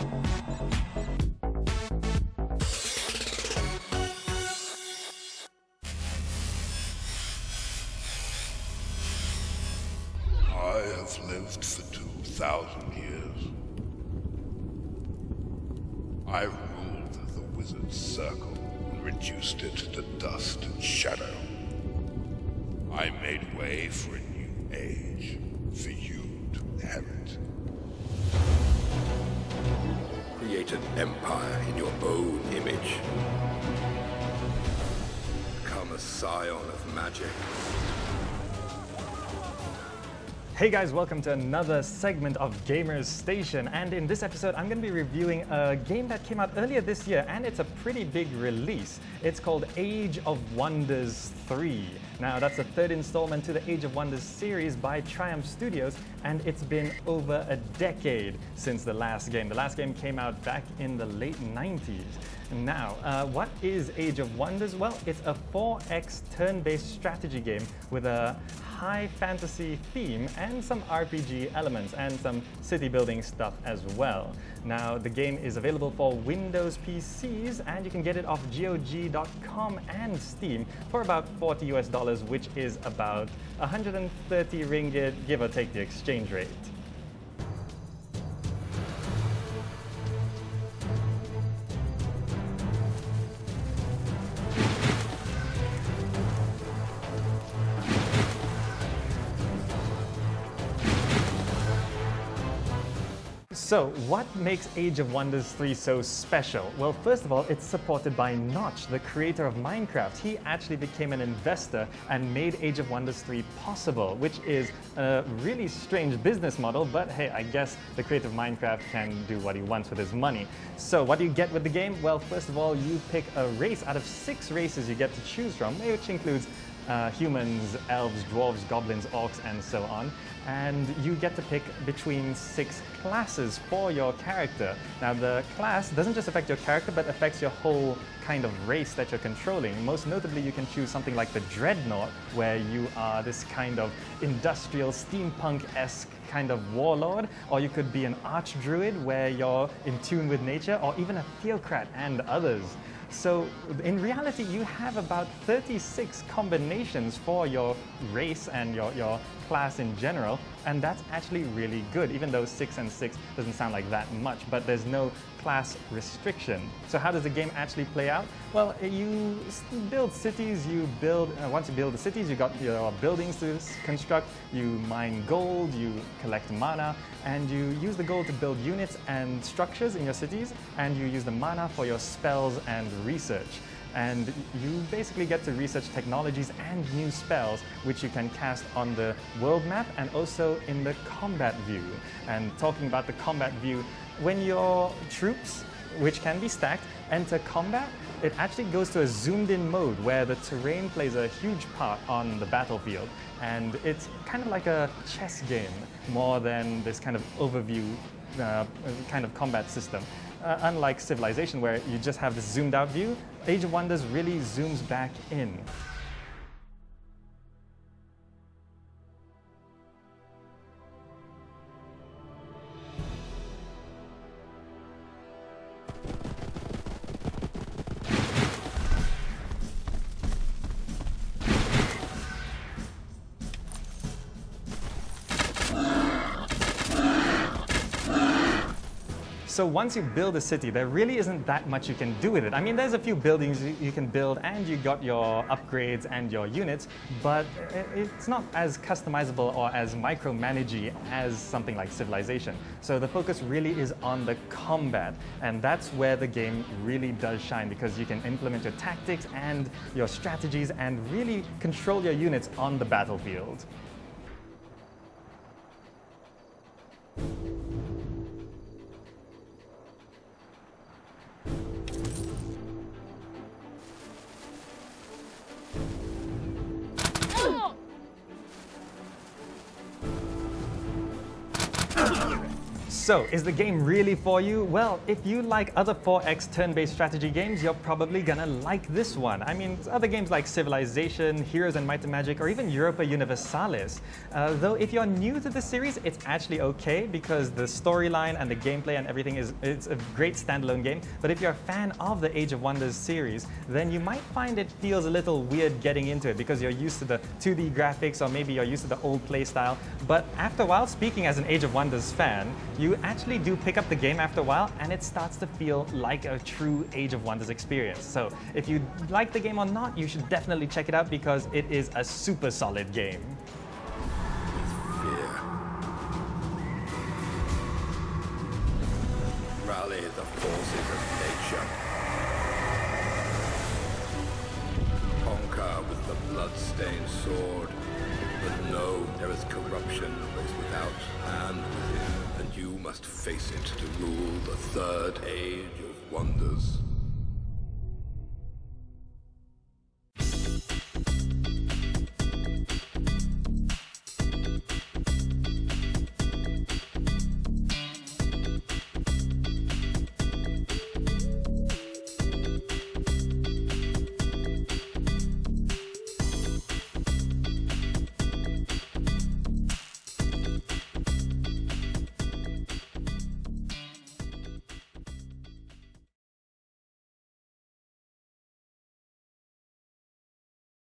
I have lived for 2,000 years. I ruled the wizard's circle and reduced it to dust and shadow. I made way for a new age, for you to inherit. Create an empire in your own image. Become a scion of magic. Hey guys, welcome to another segment of Gamers Station, and in this episode I'm going to be reviewing a game that came out earlier this year, and it's a pretty big release. It's called Age of Wonders 3. Now that's the third installment to the Age of Wonders series by Triumph Studios, and it's been over a decade since the last game. The last game came out back in the late 90s. Now, what is Age of Wonders? Well, it's a 4X turn-based strategy game with a high fantasy theme and some RPG elements and some city building stuff as well. Now, the game is available for Windows PCs, and you can get it off GOG.com and Steam for about $40 US, which is about 130 ringgit, give or take the exchange rate. So, what makes Age of Wonders 3 so special? Well, first of all, it's supported by Notch, the creator of Minecraft. He actually became an investor and made Age of Wonders 3 possible, which is a really strange business model, but hey, I guess the creator of Minecraft can do what he wants with his money. So, what do you get with the game? Well, first of all, you pick a race out of 6 races you get to choose from, which includes humans, elves, dwarves, goblins, orcs, and so on. And you get to pick between 6 classes for your character. Now, the class doesn't just affect your character, but affects your whole kind of race that you're controlling. Most notably, you can choose something like the Dreadnought, where you are this kind of industrial, steampunk-esque kind of warlord, or you could be an archdruid, where you're in tune with nature, or even a theocrat and others. So, in reality, you have about 36 combinations for your race and your class in general, and that's actually really good, even though 6 and 6 doesn't sound like that much, but there's no class restriction. So how does the game actually play out? Well, you build cities, once you build the cities, you got your buildings to construct, you mine gold, you collect mana, and you use the gold to build units and structures in your cities, and you use the mana for your spells and research. And you basically get to research technologies and new spells which you can cast on the world map and also in the combat view. And talking about the combat view, when your troops, which can be stacked, enter combat, it actually goes to a zoomed-in mode where the terrain plays a huge part on the battlefield. And it's kind of like a chess game more than this kind of overview kind of combat system. Unlike Civilization, where you just have this zoomed out view, Age of Wonders really zooms back in. So once you build a city, there really isn't that much you can do with it. I mean, there's a few buildings you can build, and you got your upgrades and your units, but it's not as customizable or as micromanagey as something like Civilization. So the focus really is on the combat, and that's where the game really does shine, because you can implement your tactics and your strategies and really control your units on the battlefield. So, is the game really for you? Well, if you like other 4X turn-based strategy games, you're probably gonna like this one. I mean, other games like Civilization, Heroes and Might and Magic, or even Europa Universalis. Though if you're new to the series, it's actually okay because the storyline and the gameplay and everything it's a great standalone game. But if you're a fan of the Age of Wonders series, then you might find it feels a little weird getting into it because you're used to the 2D graphics or maybe you're used to the old playstyle. But after a while, speaking as an Age of Wonders fan, you actually do pick up the game after a while and it starts to feel like a true Age of Wonders experience. So if you like the game or not, you should definitely check it out because it is a super solid game. Fear. Rally the forces of nature. Conquer with the blood-stained sword. But no, there is corruption both without and within, and you must face it to rule the third Age of Wonders.